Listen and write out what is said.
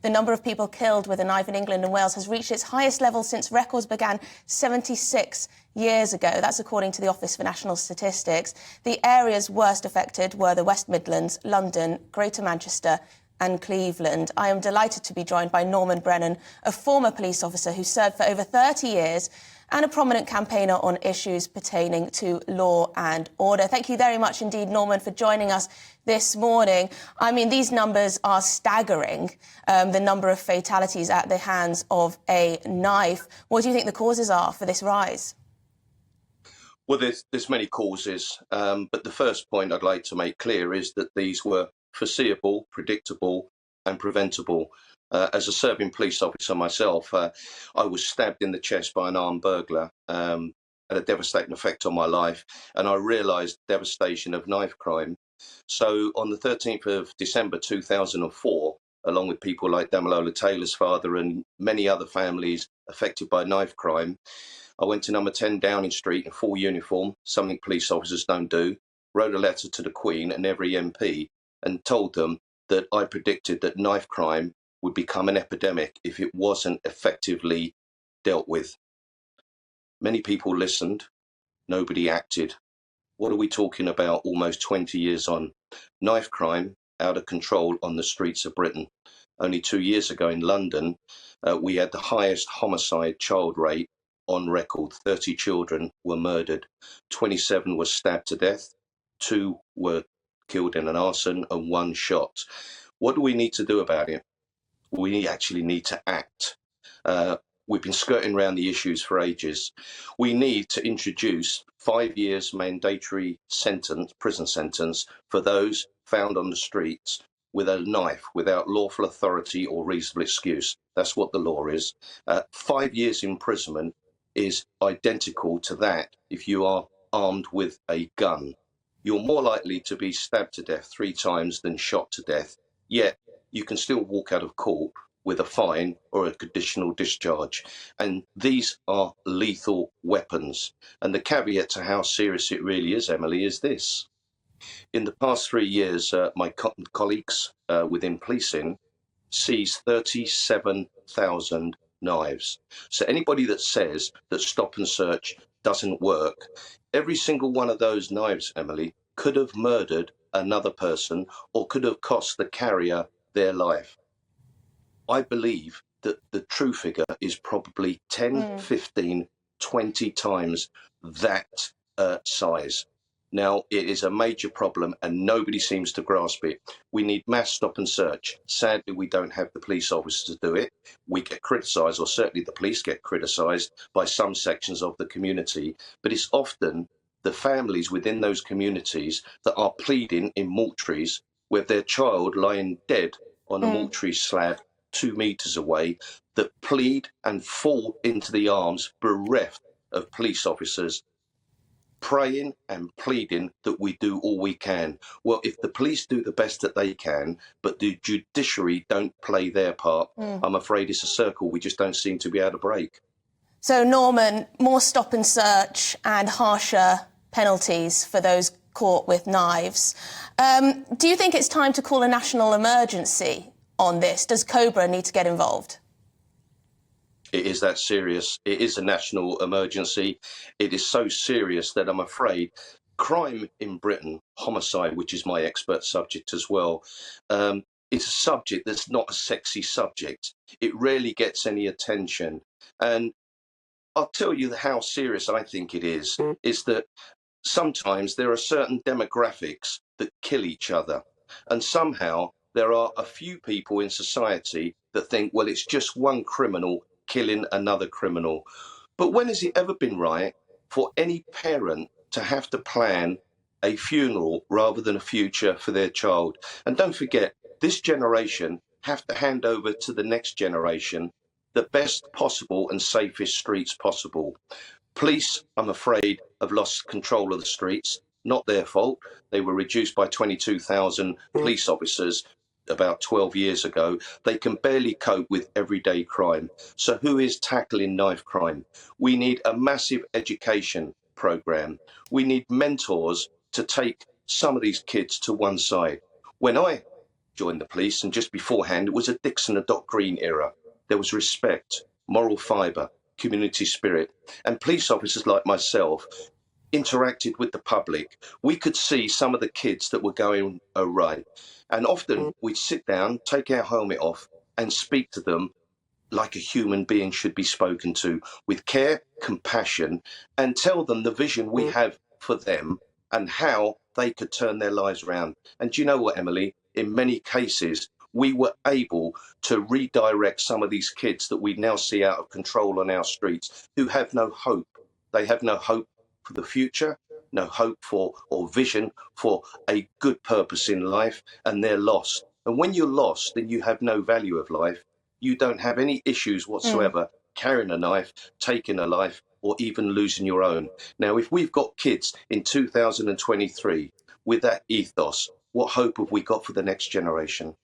The number of people killed with a knife in England and Wales has reached its highest level since records began 76 years ago. That's according to the Office for National Statistics. The areas worst affected were the West Midlands, London, Greater Manchester and Cleveland. I am delighted to be joined by Norman Brennan, a former police officer who served for over 30 years and a prominent campaigner on issues pertaining to law and order. Thank you very much indeed, Norman, for joining us this morning. I mean, these numbers are staggering, the number of fatalities at the hands of a knife. What do you think the causes are for this rise? Well, there's many causes, but the first point I'd like to make clear is that these were foreseeable, predictable and preventable. As a serving police officer myself, I was stabbed in the chest by an armed burglar, had a devastating effect on my life, and I realised the devastation of knife crime. So on the 13th of December 2004, along with people like Damilola Taylor's father and many other families affected by knife crime, I went to number 10 Downing Street in full uniform, something police officers don't do, wrote a letter to the Queen and every MP and told them that I predicted that knife crime would become an epidemic if it wasn't effectively dealt with. Many people listened, nobody acted. What are we talking about almost 20 years on? Knife crime out of control on the streets of Britain. Only 2 years ago in London, we had the highest homicide child rate on record. 30 children were murdered, 27 were stabbed to death, 2 were killed in an arson and 1 shot. What do we need to do about it? We actually need to act. We've been skirting around the issues for ages. We need to introduce 5 years mandatory prison sentence for those found on the streets with a knife without lawful authority or reasonable excuse. That's what the law is. 5 years imprisonment is identical to that if you are armed with a gun. You're more likely to be stabbed to death 3 times than shot to death, yet you can still walk out of court with a fine or a conditional discharge. And these are lethal weapons. And the caveat to how serious it really is, Emily, is this. In the past 3 years, my colleagues within policing seized 37,000 knives. So anybody that says that stop and search doesn't work, every single one of those knives, Emily, could have murdered another person or could have cost the carrier their life. I believe that the true figure is probably 10, 15, 20 times that size. Now, it is a major problem and nobody seems to grasp it. We need mass stop and search. Sadly, we don't have the police officers to do it. We get criticised, or certainly the police get criticised by some sections of the community, but it's often the families within those communities that are pleading in mortuaries with their child lying dead on a mortuary slab 2 meters away that plead and fall into the arms bereft of police officers, praying and pleading that we do all we can. Well, if the police do the best that they can, but the judiciary don't play their part, I'm afraid it's a circle we just don't seem to be able to break. So, Norman, more stop and search and harsher penalties for those caught with knives. Do you think it's time to call a national emergency on this? Does Cobra need to get involved? It is that serious. It is a national emergency. It is so serious that I'm afraid crime in Britain, homicide, which is my expert subject as well, it's a subject that's not a sexy subject. It rarely gets any attention. And I'll tell you how serious I think it is that sometimes there are certain demographics that kill each other. And somehow there are a few people in society that think, well, it's just one criminal killing another criminal. But when has it ever been right for any parent to have to plan a funeral rather than a future for their child? And don't forget, this generation have to hand over to the next generation the best possible and safest streets possible. Police, I'm afraid, have lost control of the streets. Not their fault. They were reduced by 22,000 police officers about 12 years ago. They can barely cope with everyday crime. So who is tackling knife crime? We need a massive education program. We need mentors to take some of these kids to one side. When I joined the police, and just beforehand, it was a Dixon, a Doc Green era. There was respect, moral fibre, community spirit, and police officers like myself interacted with the public. We could see some of the kids that were going awry, and often we'd sit down, take our helmet off, and speak to them like a human being should be spoken to, with care, compassion, and tell them the vision we have for them and how they could turn their lives around. And do you know what, Emily? In many cases, we were able to redirect some of these kids that we now see out of control on our streets, who have no hope. They have no hope for the future, no hope for or vision for a good purpose in life, and they're lost. And when you're lost, then you have no value of life. You don't have any issues whatsoever carrying a knife, taking a life, or even losing your own. Now, if we've got kids in 2023 with that ethos, what hope have we got for the next generation?